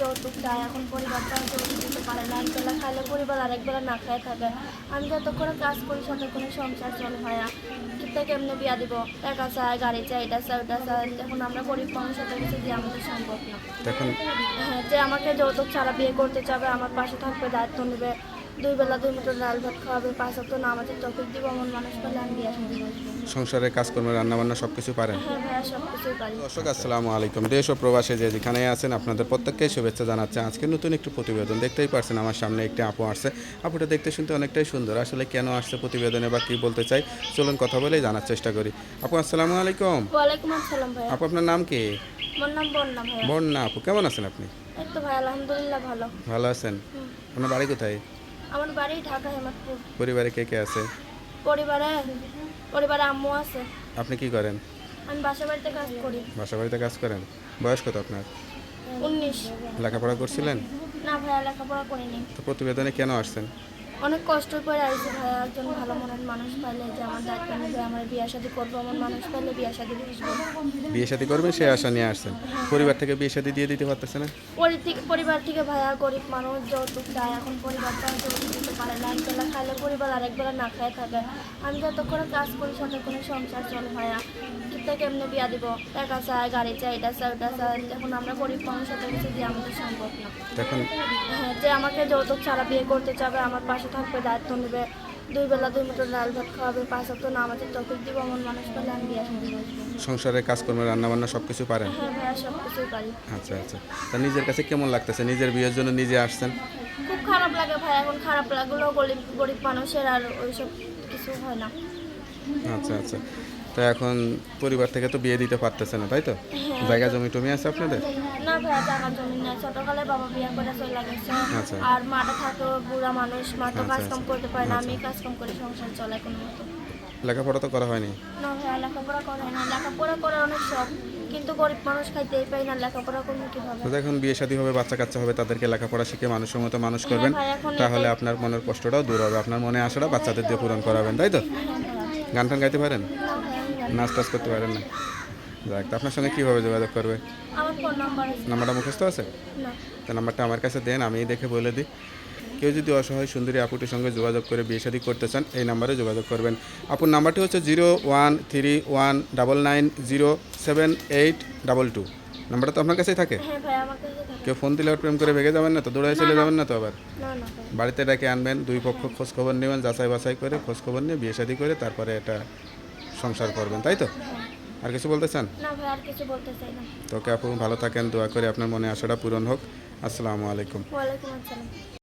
যৌতুক চায়, এখন পরিবারটা যৌতুক দিতে পারে না, একবেলা খাইলে পরিবার আরেকবেলা না খায় থাকে। আমি যতক্ষণে কাজ করি ততক্ষণে সংসার চলে ভাইয়া, কিন্তু কেমনে বিয়া দিব, টাকা চায়, গাড়ি চায়, এটা চায়, ওটা চায়। এখন আমরা গরিব মানুষ, এত কিছু দিয়ে আমাদের সম্ভব না। দেখুন হ্যাঁ, যে আমাকে যৌতুক ছাড়া বিয়ে করতে চাবে, আমার পাশে থাকবে, দায়িত্ব নেবে, 2 বেলা 2 মুঠো ডাল ভাত খাওয়াবে, 5 ওয়াক্ত নামাজের তৌফিক দিব, এমন মানুষ পেলে আমি বিয়ে শাদী বসবো। সংসারের কাজকর্ম রান্নাবান্না সব কিছু পারেন? হ্যাঁ ভাইয়া, সব কিছুই পারি। দর্শক আসসালামু আলাইকুম। দেশ ও প্রবাসে যে যেখানে আছেন আপনাদের প্রত্যেককেই শুভেচ্ছা জানাচ্ছে। আজকে নতুন একটি প্রতিবেদন দেখতেই পারছেন, আমার সামনে একটি আপু আসছে। আপুটা দেখতে শুনতে অনেকটাই সুন্দর। আসলে কেন আসছে প্রতিবেদনে বা কী বলতে চাই, চলুন কথা বলেই জানার চেষ্টা করি। আপু আসসালামু আলাইকুম। ওয়ালাইকুম আসসালাম ভাইয়া। আপু আপনার নাম কি? আমার নাম বন্যা ভাইয়া। বন্যা আপু, কেমন আছেন আপনি? এই তো ভাই, আলহামদুলিল্লাহ ভালো। ভালো আছেন? আপনার বাড়ি কোথায়? আমার বাড়ি ঢাকা হেমাদপুর। পরিবারে কে কে আছে? পরিবারে পরিবারে আম্মু আছে। আপনি কি করেন? আমি বাসা বাড়িতে কাজ করি। বাসা বাড়িতে কাজ করেন? বয়স কত আপনার? 19। লেখাপড়া করছিলেন? না ভাইয়া, লেখাপড়া করিনি। তো প্রতিবেদনে কেন আসছেন? অনেক কষ্ট করে আইছি ভাইয়া, একজন ভালো মনের মানুষ পাইলে যে আমার দায়িত্ব নেবে, আমার বিয়ে শাদী করবো, এমন মানুষ পাইলে বিয়ে শাদী বসবো। বিয়ে শাদী করবেন সেই আশা নিয়ে আসছেন। পরিবার থেকে বিয়ে শাদী দিয়ে দিতে পারতেছে না? পরিবার থেকে ভাইয়া, গরিব মানুষ, যৌতুক চায়, এখন পরিবারটা যৌতুক দিতে পারে না, একবেলা খাইলে পরিবার আরেকবেলা না খায় থাকে। আমি যতক্ষণে কাজ করি ততক্ষণে সংসার চলে ভাইয়া, কিন্তু কেমনে বিয়া দিব, টাকা চায়, গাড়ি চায়, এটা চায়, ওটা চায়। এখন আমরা গরিব মানুষ, এত কিছু দিয়ে আমাদের সম্ভব না। দেখুন হ্যাঁ, যে আমাকে যৌতুক ছাড়া বিয়ে করতে চাবে, আমার পাশে থাকবে, দায়িত্ব নেবে, 2 বেলা 2 মুঠো ডাল ভাত খাওয়াবে, 5 ওয়াক্ত নামাজের তৌফিক দিব, এমন মানুষ পেলে আমি বিয়ে শাদী বসবো। সংসারের কাজকর্ম রান্নাবান্না সব কিছু পারেন? হ্যাঁ ভাইয়া, সব কিছুই পারি। আচ্ছা আচ্ছা। তা নিজের কাছে কেমন লাগতেছে, নিজের বিয়ের জন্য নিজে আসছেন? খুব খারাপ লাগে ভাই, এখন খারাপ লাগলেও গরিব গরিব মানুষের আর ওইসব কিছু হয় না। আচ্ছা আচ্ছা। তো এখন পরিবার থেকে তো বিয়ে দিতে পারতেছে না, তাই তো? হ্যাঁ। জায়গা জমি টমি আছে আপনাদের? না ভাইয়া, জায়গা জমি নেই, ছোটকালে বাবা বিয়ে করে চলে গেছে। আচ্ছা। আর মাটা থাকে বুড়া মানুষ, মা তো আচ্ছা, কাজ কাম আচ্ছা। করতে পারে না, আমি আচ্ছা। কাজ কাম করে সংসার চলে কোনো মতো। লেখাপড়া তো করা হয়নি? না ভাইয়া, লেখাপড়া করে না, লেখাপড়া করে অনেক শখ, কিন্তু গরিব মানুষ খাইতেই পাই না, লেখাপড়া করবো কিভাবে? তো এখন বিয়ে শাদী হবে, বাচ্চা কাচ্চা হবে, তাদেরকে লেখাপড়া শিখে মানুষের মতো মানুষ করবেন। ভাই, এখন তাহলে আপনার মনের কষ্টটাও দূর হবে, আপনার মনে আশাটা বাচ্চাদের দিয়ে পূরণ করাবেন, তাই তো? গান টান গাইতে পারেন? না ভাইয়া, আমি জানি না। নাচ টাচ করতে পারেন না? যাক, তা আপনার সঙ্গে কীভাবে যোগাযোগ করবে? আমার ফোন নাম্বার আছে। নাম্বারটা মুখস্থ আছে? না। তো নাম্বারটা আমার কাছে দেন, আমি দেখে বলে দিই। কেউ যদি অসহায় সুন্দরী আপুটির সঙ্গে যোগাযোগ করে বিয়ে শাদী করতে চান, এই নাম্বারে যোগাযোগ করবেন। আপুর নাম্বারটি হচ্ছে 013199078222। নাম্বারটা তো আপনার কাছেই থাকে? হ্যাঁ ভাই, আমার কাছে থাকে। কেউ ফোন দিলে ওর প্রেম করে ভেগে যাবেন না তো, দৌড়ায় চলে যাবেন না তো আবার? না না ভাই। বাড়িতে ডেকে আনবেন, দুই পক্ষ খোঁজখবর নেবেন, যাচাই বাছাই করে খোঁজখবর নিয়ে বিয়ে শাদী করে তারপরে এটা সংসার করবেন, তাই তো? আর কিছু বলতে চান? না ভাই, আর কিছু বলতে চাই না। তো আপু ভালো থাকেন, দোয়া করে আপনার মনে আশাটা পূরণ হোক। আসসালামু আলাইকুম। ওয়ালাইকুম আসসালাম।